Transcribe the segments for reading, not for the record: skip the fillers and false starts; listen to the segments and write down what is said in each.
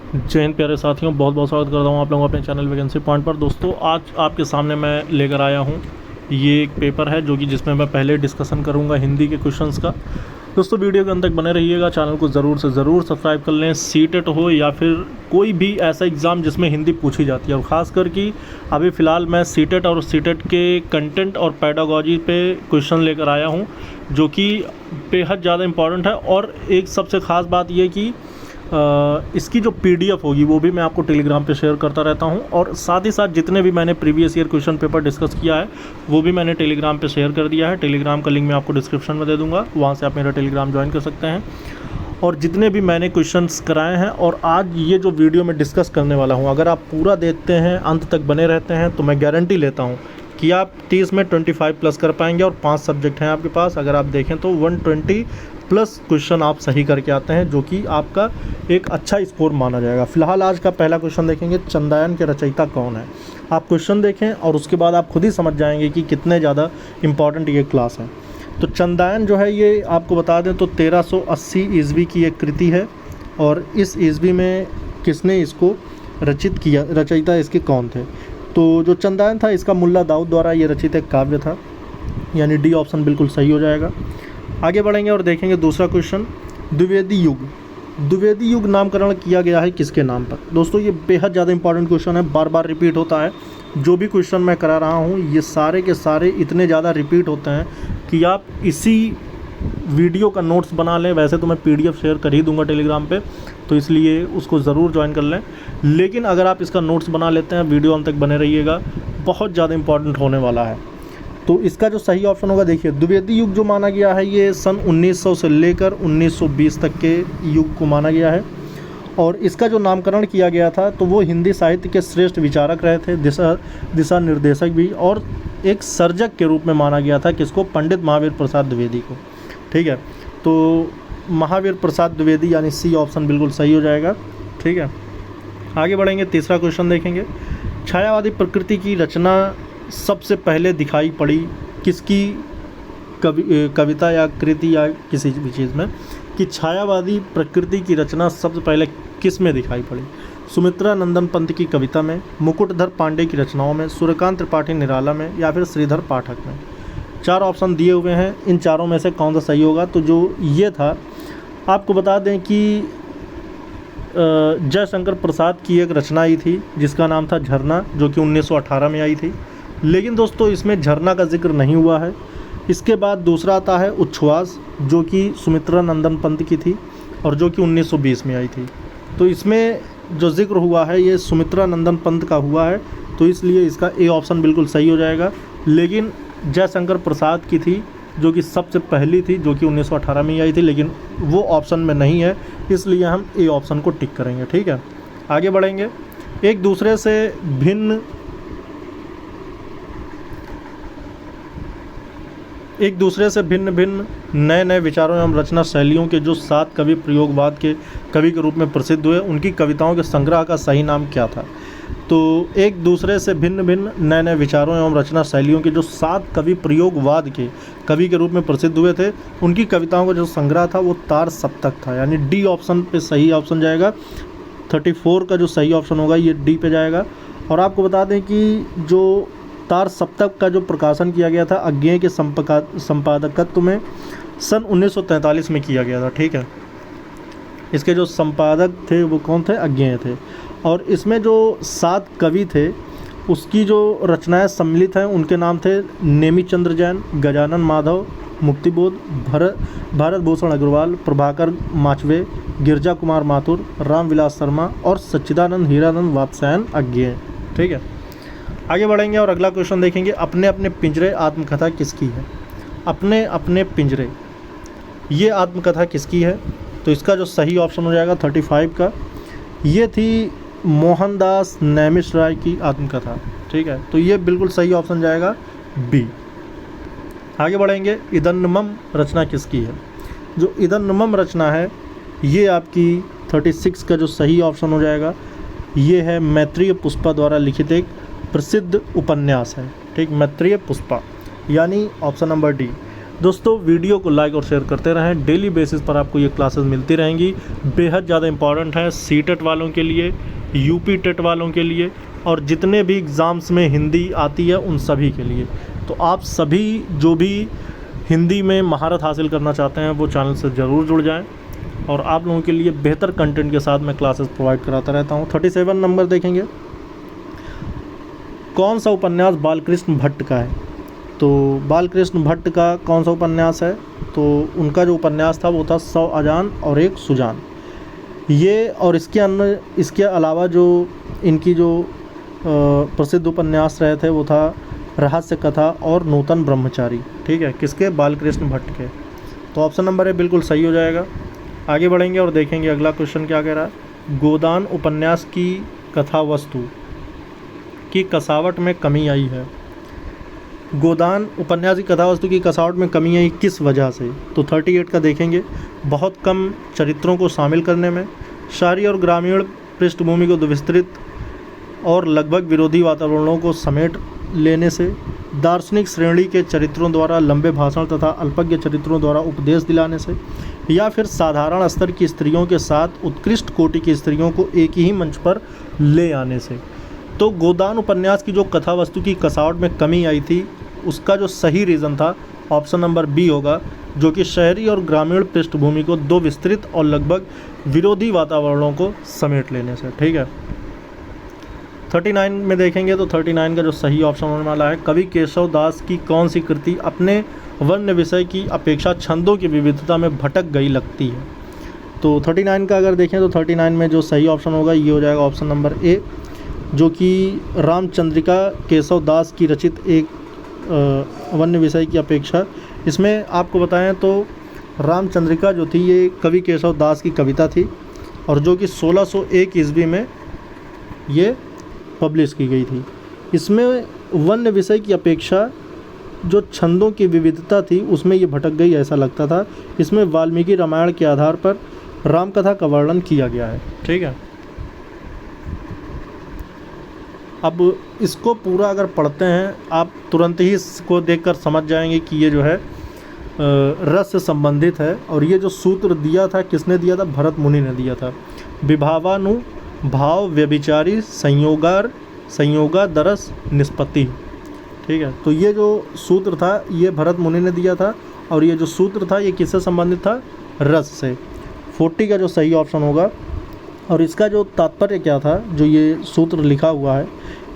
जय हिंद प्यारे साथियों, बहुत बहुत स्वागत करता हूँ आप लोगों को अपने चैनल वैकेंसी पॉइंट पर। दोस्तों आज आपके सामने मैं लेकर आया हूँ ये एक पेपर है जो कि जिसमें मैं पहले डिस्कशन करूँगा हिंदी के क्वेश्चंस का। दोस्तों वीडियो के अंत तक बने रहिएगा, चैनल को ज़रूर से ज़रूर सब्सक्राइब कर लें। सीटेट हो या फिर कोई भी ऐसा एग्ज़ाम जिसमें हिंदी पूछी जाती है, और ख़ासकर कि अभी फ़िलहाल मैं सीटेट और सीटेट के कंटेंट और पेडागोजी पे क्वेश्चन लेकर आया हूँ जो कि बेहद ज़्यादा इम्पॉर्टेंट है। और एक सबसे ख़ास बात ये कि इसकी जो पीडीएफ होगी वो भी मैं आपको टेलीग्राम पे शेयर करता रहता हूँ, और साथ ही साथ जितने भी मैंने previous year question paper discuss किया है वो भी मैंने टेलीग्राम पे शेयर कर दिया है। टेलीग्राम का लिंक मैं आपको डिस्क्रिप्शन में दे दूँगा, वहाँ से आप मेरा टेलीग्राम ज्वाइन कर सकते हैं। और जितने भी मैंने क्वेश्चंस कराए हैं और आज ये जो वीडियो में डिस्कस करने वाला हूँ, अगर आप पूरा देखते हैं, अंत तक बने रहते हैं, तो मैं गारंटी लेता हूँ कि आप 30 में 25 प्लस कर पाएंगे। और 5 सब्जेक्ट हैं आपके पास, अगर आप देखें तो 120 प्लस क्वेश्चन आप सही करके आते हैं, जो कि आपका एक अच्छा स्कोर माना जाएगा। फिलहाल आज का पहला क्वेश्चन देखेंगे, चंदायन के रचयिता कौन है। आप क्वेश्चन देखें और उसके बाद आप खुद ही समझ जाएंगे कि कितने ज़्यादा इम्पॉर्टेंट ये क्लास है। तो चंदायन जो है ये आपको बता दें तो 1380 ईस्वी की एक कृति है, और इस ईस्वी में किसने इसको रचित किया, रचयिता इसके कौन थे। तो जो चंदायन था इसका मुल्ला दाऊद द्वारा ये रचित एक काव्य था, यानी डी ऑप्शन बिल्कुल सही हो जाएगा। आगे बढ़ेंगे और देखेंगे दूसरा क्वेश्चन, द्विवेदी युग। द्विवेदी युग नामकरण किया गया है किसके नाम पर। दोस्तों ये बेहद ज़्यादा इंपॉर्टेंट क्वेश्चन है, बार बार रिपीट होता है। जो भी क्वेश्चन मैं करा रहा हूँ ये सारे के सारे इतने ज़्यादा रिपीट होते हैं कि आप इसी वीडियो का नोट्स बना लें। वैसे तो मैं पीडीएफ शेयर कर ही दूंगा टेलीग्राम पे, तो इसलिए उसको ज़रूर ज्वाइन कर लें। लेकिन अगर आप इसका नोट्स बना लेते हैं, वीडियो अंत तक बने रहिएगा, बहुत ज़्यादा इंपॉर्टेंट होने वाला है। तो इसका जो सही ऑप्शन होगा, देखिए द्विवेदी युग जो माना गया है ये सन 1900 से लेकर 1920 तक के युग को माना गया है। और इसका जो नामकरण किया गया था तो वो हिंदी साहित्य के श्रेष्ठ विचारक रहे थे, दिशा निर्देशक भी, और एक सर्जक के रूप में माना गया था किसको, पंडित महावीर प्रसाद द्विवेदी को। ठीक है, तो महावीर प्रसाद द्विवेदी यानी सी ऑप्शन बिल्कुल सही हो जाएगा। ठीक है, आगे बढ़ेंगे, तीसरा क्वेश्चन देखेंगे, छायावादी प्रकृति की रचना सबसे पहले दिखाई पड़ी किसकी कविता या कृति या किसी भी चीज़ में, कि छायावादी प्रकृति की रचना सबसे पहले किस में दिखाई पड़ी। सुमित्रा नंदन पंत की कविता में, मुकुटधर पांडे की रचनाओं में, सूर्यकांत त्रिपाठी निराला में, या फिर श्रीधर पाठक में। 4 ऑप्शन दिए हुए हैं, इन चारों में से कौन सा सही होगा। तो जो ये था, आपको बता दें कि जयशंकर प्रसाद की एक रचना आई थी जिसका नाम था झरना, जो कि 1918 में आई थी। लेकिन दोस्तों इसमें झरना का जिक्र नहीं हुआ है। इसके बाद दूसरा आता है उच्छ्वास, जो कि सुमित्रा नंदन पंत की थी और जो कि 1920 में आई थी। तो इसमें जो जिक्र हुआ है ये सुमित्रा नंदन पंत का हुआ है, तो इसलिए इसका ए ऑप्शन बिल्कुल सही हो जाएगा। लेकिन जयशंकर प्रसाद की थी जो कि सबसे पहली थी, जो कि 1918 में ही आई थी, लेकिन वो ऑप्शन में नहीं है, इसलिए हम ए ऑप्शन को टिक करेंगे। ठीक है, आगे बढ़ेंगे। एक दूसरे से भिन्न नए नए विचारों एवं रचना शैलियों के जो 7 कवि प्रयोगवाद के कवि के रूप में प्रसिद्ध हुए, उनकी कविताओं के संग्रह का सही नाम क्या था। तो एक दूसरे से भिन्न नए नए विचारों एवं रचना शैलियों के जो 7 कवि प्रयोगवाद के कवि के रूप में प्रसिद्ध हुए थे, उनकी कविताओं का जो संग्रह था वो तार सप्तक था, यानी डी ऑप्शन पे सही ऑप्शन जाएगा। 34 का जो सही ऑप्शन होगा ये डी पे जाएगा। और आपको बता दें कि जो तार सप्तक का जो प्रकाशन किया गया था अज्ञेय के संपादकत्व में सन 1943 में किया गया था। ठीक है, इसके जो संपादक थे वो कौन थे, अज्ञेय थे। और इसमें जो 7 कवि थे उसकी जो रचनाएं सम्मिलित हैं उनके नाम थे नेमी चंद्र जैन, गजानन माधव, मुक्तिबोध, भारत भूषण अग्रवाल, प्रभाकर माचवे, गिरजा कुमार माथुर, रामविलास शर्मा और सच्चिदानंद हीरानंद वात्स्यायन अज्ञेय। ठीक है, आगे बढ़ेंगे और अगला क्वेश्चन देखेंगे, अपने अपने पिंजरे आत्मकथा किसकी है। अपने अपने पिंजरे, ये आत्मकथा किसकी है। तो इसका जो सही ऑप्शन हो जाएगा 35 का, ये थी मोहनदास नैमिष राय की आत्मकथा। ठीक है, तो ये बिल्कुल सही ऑप्शन जाएगा बी। आगे बढ़ेंगे, इदन्नमम रचना किसकी है। जो इदन्नमम रचना है ये आपकी 36 का जो सही ऑप्शन हो जाएगा, ये है मैत्रेय पुष्पा द्वारा लिखित एक प्रसिद्ध उपन्यास है। ठीक, मैत्रेय पुष्पा यानी ऑप्शन नंबर डी। दोस्तों वीडियो को लाइक और शेयर करते रहें। डेली बेसिस पर आपको ये क्लासेस मिलती रहेंगी। बेहद ज़्यादा इंपॉर्टेंट है सी टेट वालों के लिए, यूपी टेट वालों के लिए और जितने भी एग्ज़ाम्स में हिंदी आती है उन सभी के लिए। तो आप सभी जो भी हिंदी में महारत हासिल करना चाहते हैं वो चैनल से ज़रूर जुड़ जाएं और आप लोगों के लिए बेहतर कंटेंट के साथ मैं क्लासेस प्रोवाइड कराता रहता हूं। 37 नंबर देखेंगे, कौन सा उपन्यास बालकृष्ण भट्ट का है? तो बालकृष्ण भट्ट का कौन सा उपन्यास है? तो उनका जो उपन्यास था वो था 100 अजान और एक सुजान। ये और इसके अलावा जो इनकी जो प्रसिद्ध उपन्यास रहे थे वो था रहस्य कथा और नूतन ब्रह्मचारी। ठीक है, किसके? बालकृष्ण भट्ट के। तो ऑप्शन नंबर है बिल्कुल सही हो जाएगा। आगे बढ़ेंगे और देखेंगे अगला क्वेश्चन क्या कह रहा है। गोदान उपन्यास की कथा वस्तु की कसावट में कमी आई है। गोदान उपन्यास की कथा वस्तु की कसावट में कमी आई किस वजह से? तो 38 का देखेंगे, बहुत कम चरित्रों को शामिल करने में, शहरी और ग्रामीण पृष्ठभूमि को विस्तृत और लगभग विरोधी वातावरणों को समेट लेने से, दार्शनिक श्रेणी के चरित्रों द्वारा लंबे भाषण तथा अल्पज्ञ चरित्रों द्वारा उपदेश दिलाने से, या फिर साधारण स्तर की स्त्रियों के साथ उत्कृष्ट कोटि की स्त्रियों को एक ही मंच पर ले आने से। तो गोदान उपन्यास की जो कथा वस्तु की कसावट में कमी आई थी उसका जो सही रीज़न था ऑप्शन नंबर बी होगा, जो कि शहरी और ग्रामीण पृष्ठभूमि को दो विस्तृत और लगभग विरोधी वातावरणों को समेट लेने से। ठीक है, 39 में देखेंगे तो 39 का जो सही ऑप्शन होने वाला है, कवि केशव दास की कौन सी कृति अपने वर्ण विषय की अपेक्षा छंदों की विविधता में भटक गई लगती है? तो 39 का अगर देखें तो 39 में जो सही ऑप्शन होगा ये हो जाएगा ऑप्शन नंबर ए, जो कि रामचंद्रिका केशव दास की रचित एक वन्य विषय की अपेक्षा। इसमें आपको बताएं तो रामचंद्रिका जो थी ये कवि केशव दास की कविता थी और जो कि 1601 ईस्वी में ये पब्लिश की गई थी। इसमें वन्य विषय की अपेक्षा जो छंदों की विविधता थी उसमें ये भटक गई ऐसा लगता था। इसमें वाल्मीकि रामायण के आधार पर रामकथा का वर्णन किया गया है। ठीक है, अब इसको पूरा अगर पढ़ते हैं आप तुरंत ही इसको देखकर समझ जाएंगे कि ये जो है रस से संबंधित है। और ये जो सूत्र दिया था किसने दिया था? भरत मुनि ने दिया था। विभावानु भाव व्यभिचारी संयोगादरस निष्पत्ति। ठीक है, तो ये जो सूत्र था ये भरत मुनि ने दिया था और ये जो सूत्र था ये किससे संबंधित था? रस से। 40 का जो सही ऑप्शन होगा। और इसका जो तात्पर्य क्या था, जो ये सूत्र लिखा हुआ है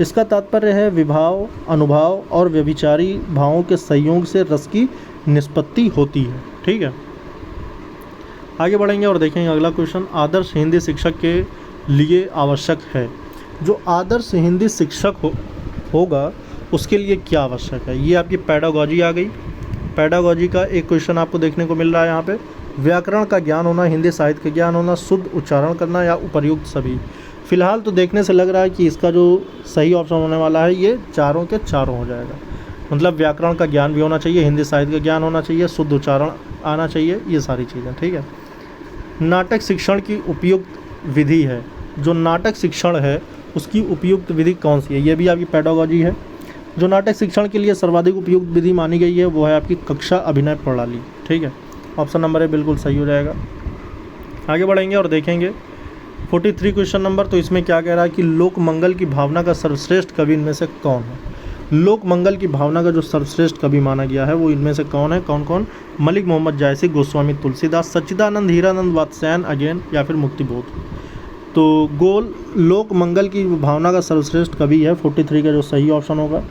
इसका तात्पर्य है विभाव, अनुभाव और व्यभिचारी भावों के संयोग से रस की निष्पत्ति होती है। ठीक है, आगे बढ़ेंगे और देखेंगे अगला क्वेश्चन, आदर्श हिंदी शिक्षक के लिए आवश्यक है। जो आदर्श हिंदी शिक्षक होगा उसके लिए क्या आवश्यक है? ये आपकी पैडागॉजी आ गई। पैडागॉजी का एक क्वेश्चन आपको देखने को मिल रहा है यहाँ पे। व्याकरण का ज्ञान होना, हिंदी साहित्य का ज्ञान होना, शुद्ध उच्चारण करना या उपर्युक्त सभी। फिलहाल तो देखने से लग रहा है कि इसका जो सही ऑप्शन होने वाला है ये चारों के चारों हो जाएगा। मतलब व्याकरण का ज्ञान भी होना चाहिए, हिंदी साहित्य का ज्ञान होना चाहिए, शुद्ध उच्चारण आना चाहिए, ये सारी चीज़ें। ठीक है, नाटक शिक्षण की उपयुक्त विधि है। जो नाटक शिक्षण है उसकी उपयुक्त विधि कौन सी है? ये भी आपकी पैडागॉजी है। जो नाटक शिक्षण के लिए सर्वाधिक उपयुक्त विधि मानी गई है वो है आपकी कक्षा अभिनय प्रणाली। ठीक है, ऑप्शन नंबर ए बिल्कुल सही हो जाएगा। आगे बढ़ेंगे और देखेंगे 43 क्वेश्चन नंबर। तो इसमें क्या कह रहा है कि लोक मंगल की भावना का सर्वश्रेष्ठ कवि इनमें से कौन है? लोक मंगल की भावना का जो सर्वश्रेष्ठ कवि माना गया है वो इनमें से कौन है? कौन कौन? मलिक मोहम्मद जायसी, गोस्वामी तुलसीदास, सच्चिदानंद, हीरानंद वात्स्यायन अगेन या फिर मुक्तिबोध। तो लोक मंगल की भावना का सर्वश्रेष्ठ कवि है 43 का जो सही ऑप्शन होगा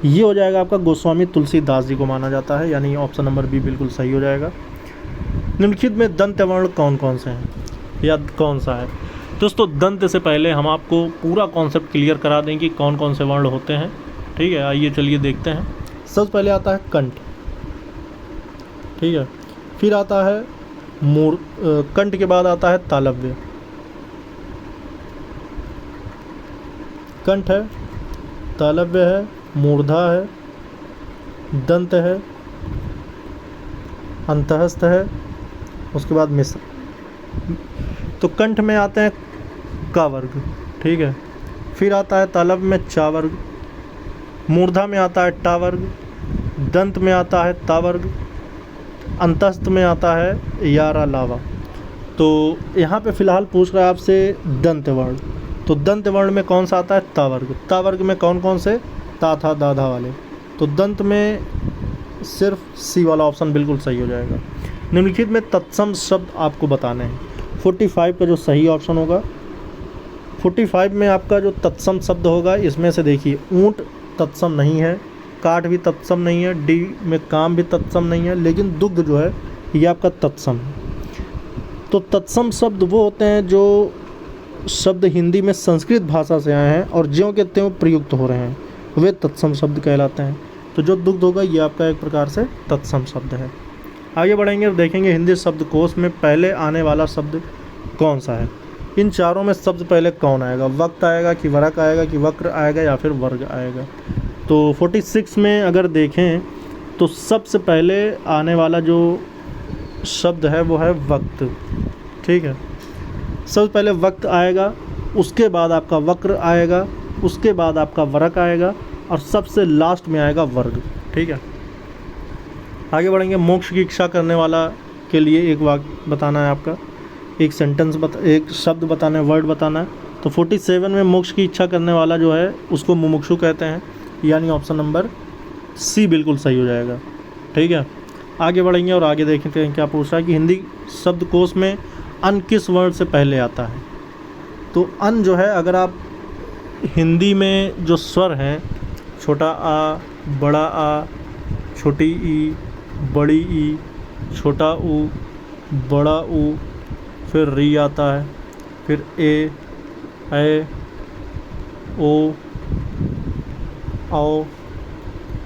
ये हो जाएगा आपका गोस्वामी तुलसीदास जी को माना जाता है, यानी ऑप्शन नंबर बी बिल्कुल सही हो जाएगा। निम्नलिखित में दंत वर्ण कौन कौन से हैं या कौन सा है? दोस्तों दंत से पहले हम आपको पूरा कॉन्सेप्ट क्लियर करा दें कि कौन कौन से वर्ण होते हैं। ठीक है, आइए चलिए देखते हैं। सबसे पहले आता है कंठ। ठीक है, फिर आता है कंठ के बाद आता है तालव्य। कंठ है, तालव्य है, मूर्धा है, दंत है, अंतहस्थ है, उसके बाद मिश्र। तो कंठ में आते हैं का वर्ग। ठीक है, फिर आता है तालव्य में चा वर्ग, मूर्धा में आता है टा वर्ग, दंत में आता है ता वर्ग अंतस्थ में आता है यारा लावा। तो यहाँ पे फ़िलहाल पूछ रहा है आपसे दंत वर्ण, तो दंत वर्ण में कौन सा आता है? ता वर्ग। ता वर्ग में कौन कौन से? ता था दाधा वाले। तो दंत में सिर्फ सी वाला ऑप्शन बिल्कुल सही हो जाएगा। निम्नलिखित में तत्सम शब्द आपको बताने हैं। 45 का जो सही ऑप्शन होगा, 45 में आपका जो तत्सम शब्द होगा, इसमें से देखिए ऊँट तत्सम नहीं है, काठ भी तत्सम नहीं है, डी में काम भी तत्सम नहीं है, लेकिन दुग्ध जो है ये आपका तत्सम है। तो तत्सम शब्द वो होते हैं जो शब्द हिंदी में संस्कृत भाषा से आए हैं और ज्यों के त्यों प्रयुक्त हो रहे हैं, वे तत्सम शब्द कहलाते हैं। तो जो दुग्ध होगा ये आपका एक प्रकार से तत्सम शब्द है। आगे बढ़ेंगे और देखेंगे हिंदी शब्दकोश में पहले आने वाला शब्द कौन सा है। इन चारों में सबसे पहले कौन आएगा? वक्त आएगा कि वरक आएगा कि वक्र आएगा या फिर वर्ग आएगा? तो 46 में अगर देखें तो सबसे पहले आने वाला जो शब्द है वो है वक्त। ठीक है, सबसे पहले वक्त आएगा, उसके बाद आपका वक्र आएगा, उसके बाद आपका वरक आएगा और सबसे लास्ट में आएगा वर्ग। ठीक है, आगे बढ़ेंगे। मोक्ष की इच्छा करने वाला के लिए एक वाक्य बताना है आपका, एक सेंटेंस एक शब्द बताना है, वर्ड बताना है। तो 47 में मोक्ष की इच्छा करने वाला जो है उसको मुमुक्षु कहते हैं, यानी ऑप्शन नंबर सी बिल्कुल सही हो जाएगा। ठीक है, आगे बढ़ेंगे और आगे देखते हैं क्या पूछ रहा है कि हिंदी शब्दकोश में अन किस वर्ण से पहले आता है। तो अन जो है, अगर आप हिंदी में जो स्वर हैं, छोटा आ, बड़ा आ, छोटी ई, बड़ी ई, छोटा ऊ, बड़ा ऊ, फिर री आता है, फिर ए, ओ, औ,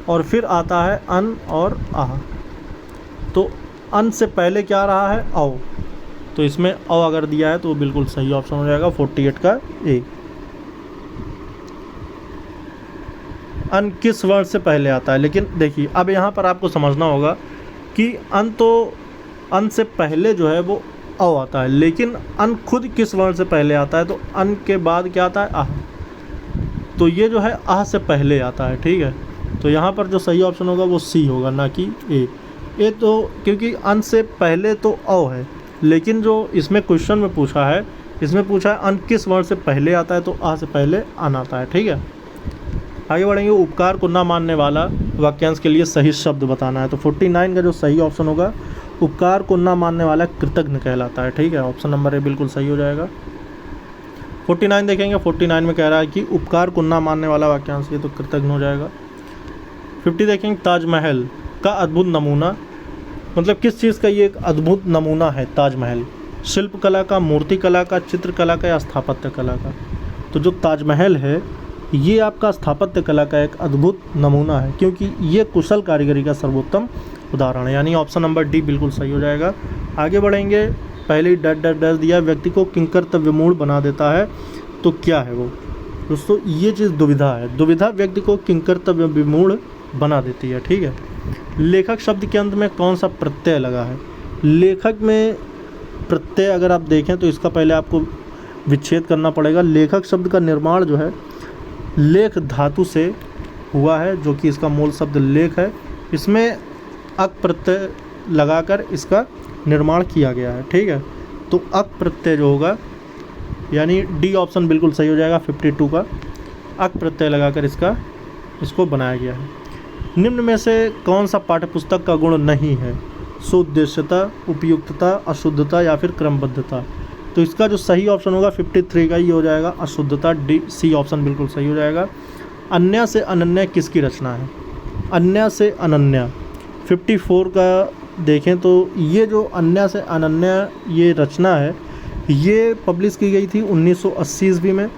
और फिर आता है अन और आह। तो अन से पहले क्या रहा है? औ। तो इसमें औ अगर दिया है तो बिल्कुल सही ऑप्शन हो जाएगा 48 का ए। अन किस वर्ण से पहले आता है? लेकिन देखिए अब यहाँ पर आपको समझना होगा कि अन से पहले जो है वो औ आता है, लेकिन अन खुद किस वर्ण से पहले आता है? तो अन के बाद क्या आता है? आह। तो ये जो है आह से पहले आता है। ठीक है, तो यहाँ पर जो सही ऑप्शन होगा वो सी होगा, ना कि ए। तो क्योंकि अन से पहले तो औ है, लेकिन जो इसमें क्वेश्चन में पूछा है, इसमें पूछा है अन किस वर्ण से पहले आता है, तो आ से पहले अन आता है। ठीक है, आगे बढ़ेंगे। उपकार को ना मानने वाला वाक्यांश के लिए सही शब्द बताना है। तो 49 का जो सही ऑप्शन होगा, उपकार को ना मानने वाला कृतज्ञ कहलाता है। ठीक है, ऑप्शन नंबर ए बिल्कुल सही हो जाएगा। 49 देखेंगे, 49 में कह रहा है कि उपकार को ना मानने वाला वाक्यांश, ये तो कृतज्ञ हो जाएगा। 50 देखेंगे, ताजमहल का अद्भुत नमूना, मतलब किस चीज़ का ये एक अद्भुत नमूना है ताजमहल? शिल्प कला का, मूर्ति कला का, चित्रकला का या स्थापत्य कला का? तो जो ताजमहल है ये आपका स्थापत्य कला का एक अद्भुत नमूना है, क्योंकि ये कुशल कारीगरी का सर्वोत्तम उदाहरण है, यानी ऑप्शन नंबर डी बिल्कुल सही हो जाएगा। आगे बढ़ेंगे। पहले ही डर दिया, व्यक्ति को किंकर्तव्य मूढ़ बना देता है, तो क्या है वो? दोस्तों ये चीज़ दुविधा है, दुविधा व्यक्ति को किंकर्तव्य विमूढ़ बना देती है। ठीक है, लेखक शब्द के अंत में कौन सा प्रत्यय लगा है? लेखक में प्रत्यय अगर आप देखें तो इसका पहले आपको विच्छेद करना पड़ेगा। लेखक शब्द का निर्माण जो है लेख धातु से हुआ है, जो कि इसका मूल शब्द लेख है। इसमें अक प्रत्यय लगाकर इसका निर्माण किया गया है। ठीक है, तो अक प्रत्यय जो होगा, यानी डी ऑप्शन बिल्कुल सही हो जाएगा 52 का, अक प्रत्यय लगाकर इसको बनाया गया है। निम्न में से कौन सा पाठ्यपुस्तक का गुण नहीं है? सुउद्देश्यता, उपयुक्तता, अशुद्धता या फिर क्रमबद्धता? तो इसका जो सही ऑप्शन होगा 53 का ही हो जाएगा, अशुद्धता। डी सी ऑप्शन बिल्कुल सही हो जाएगा। अन्य से अनन्य किसकी रचना है? अन्य से अनन्य 54 का देखें तो ये जो अन्य से अनन्य ये रचना है, ये पब्लिश की गई थी 1980 ईस्वी में,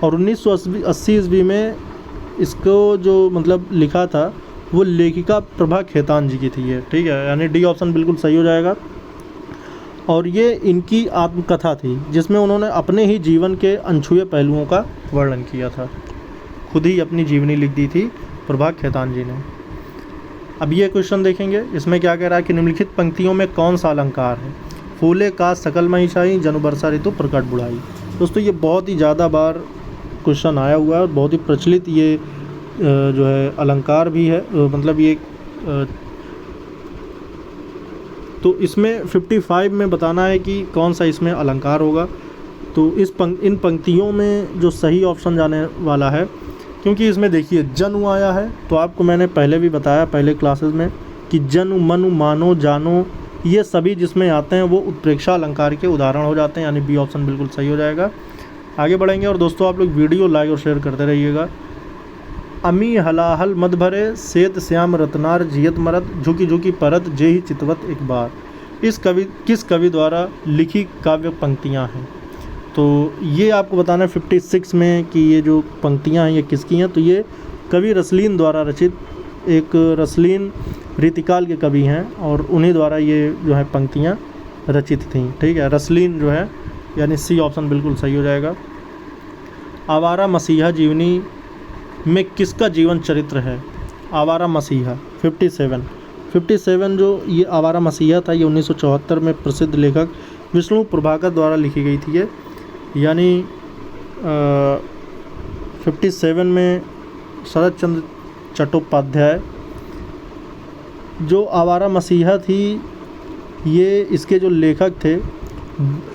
और 1980 ईस्वी में इसको जो मतलब लिखा था वो लेखिका प्रभा खेतान जी की थी ये। ठीक है, यानी डी ऑप्शन बिल्कुल सही हो जाएगा। और ये इनकी आत्मकथा थी, जिसमें उन्होंने अपने ही जीवन के अनछुए पहलुओं का वर्णन किया था, खुद ही अपनी जीवनी लिख दी थी प्रभा खेतान जी ने। अब ये क्वेश्चन देखेंगे, इसमें क्या कह रहा है कि निम्नलिखित पंक्तियों में कौन सा अलंकार है? फूले का सकल महिषाई, जनु बरसा ऋतु प्रकट बुढ़ाई। दोस्तों ये बहुत ही ज़्यादा बार क्वेश्चन आया हुआ है और बहुत ही प्रचलित ये जो है अलंकार भी है, मतलब ये तो इसमें 55 में बताना है कि कौन सा इसमें अलंकार होगा। तो इन पंक्तियों में जो सही ऑप्शन जाने वाला है, क्योंकि इसमें देखिए जनु आया है, तो आपको मैंने पहले भी बताया पहले क्लासेस में कि जनु मनु मानो जानो ये सभी जिसमें आते हैं वो उत्प्रेक्षा अलंकार के उदाहरण हो जाते हैं, यानी बी ऑप्शन बिल्कुल सही हो जाएगा। आगे बढ़ेंगे और दोस्तों आप लोग वीडियो लाइक और शेयर करते रहिएगा। अमी हलाहल मद भरे सेत श्याम रत्नार जियत मरत झुकी झुकी परत जे ही चितवत एक बार। किस कवि द्वारा लिखी काव्य पंक्तियाँ हैं? तो ये आपको बताना है 56 में कि ये जो पंक्तियाँ हैं ये किसकी हैं। तो ये कवि रसलीन द्वारा रचित, एक रसलीन रीतिकाल के कवि हैं और उन्हीं द्वारा ये जो है पंक्तियाँ रचित थीं। ठीक है, रसलीन जो है, यानी सी ऑप्शन बिल्कुल सही हो जाएगा। आवारा मसीहा जीवनी में किसका जीवन चरित्र है? आवारा मसीहा 57 जो ये आवारा मसीहा था ये 1974 में प्रसिद्ध लेखक विष्णु प्रभाकर द्वारा लिखी गई थी ये, यानी 57 में शरद चंद्र चट्टोपाध्याय जो आवारा मसीहा थी, ये इसके जो लेखक थे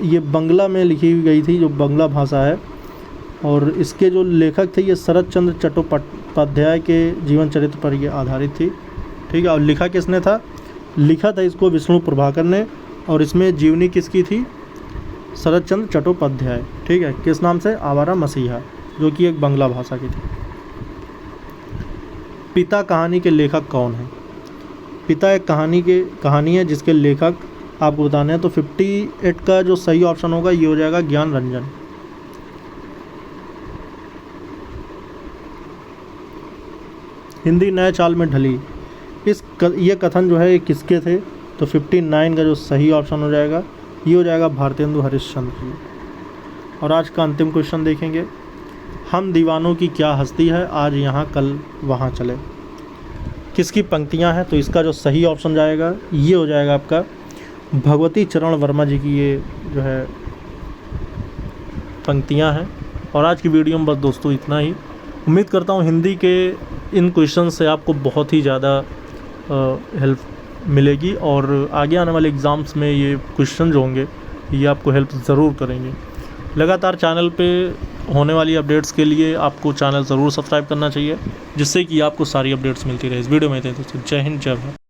ये बंगला में लिखी गई थी, जो बंगला भाषा है, और इसके जो लेखक थे ये शरद चंद्र चट्टोपाध्याय के जीवन चरित्र पर ये आधारित थी। ठीक है, और लिखा किसने था? लिखा था इसको विष्णु प्रभाकर ने, और इसमें जीवनी किसकी थी? शरद चंद्र चट्टोपाध्याय। ठीक है, किस नाम से? आवारा मसीहा, जो कि एक बंगला भाषा की थी। पिता कहानी के लेखक कौन है? पिता एक कहानी है जिसके लेखक आपको बताने हैं। तो 58 का जो सही ऑप्शन होगा ये हो जाएगा ज्ञान रंजन। हिंदी नए चाल में ढली, ये कथन जो है ये किसके थे? तो 59 का जो सही ऑप्शन हो जाएगा ये हो जाएगा भारतेंदु हरिश्चंद्र जी। और आज का अंतिम क्वेश्चन देखेंगे, हम दीवानों की क्या हस्ती है, आज यहाँ कल वहाँ चले। किसकी पंक्तियाँ हैं? तो इसका जो सही ऑप्शन जाएगा ये हो जाएगा आपका भगवती चरण वर्मा जी की ये जो है पंक्तियाँ हैं। और आज की वीडियो में बस दोस्तों इतना ही। उम्मीद करता हूँ हिंदी के इन क्वेश्चन से आपको बहुत ही ज़्यादा हेल्प मिलेगी, और आगे आने वाले एग्ज़ाम्स में ये क्वेश्चन जो होंगे ये आपको हेल्प ज़रूर करेंगे। लगातार चैनल पे होने वाली अपडेट्स के लिए आपको चैनल ज़रूर सब्सक्राइब करना चाहिए, जिससे कि आपको सारी अपडेट्स मिलती रहे। इस वीडियो में थे दोस्तों, जय हिंद जय भारत।